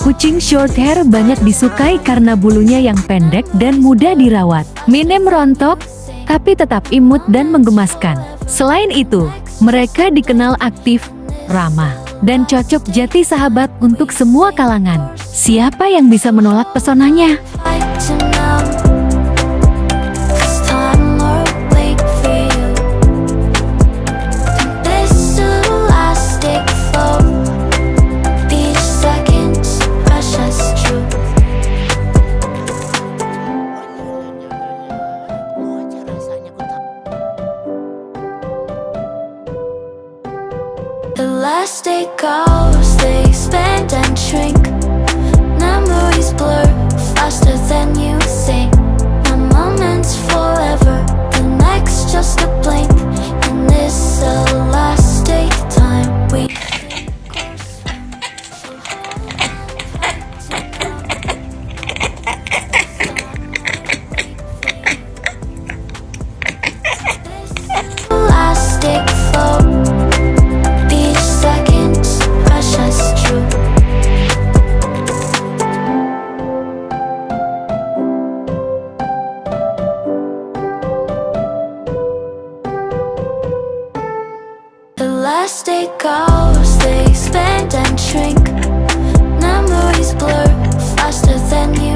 Kucing short hair banyak disukai karena bulunya yang pendek dan mudah dirawat. Minim rontok, tapi tetap imut dan menggemaskan. Selain itu, mereka dikenal aktif, ramah, dan cocok jadi sahabat untuk semua kalangan. Siapa yang bisa menolak pesonanya? Elastic goes, they expand and shrink. Memories blur faster than you think. One moment's forever, the next just a blink. In this elastic time, we elastic flow. Elastic goes, they expand and shrink. Memories blur faster than you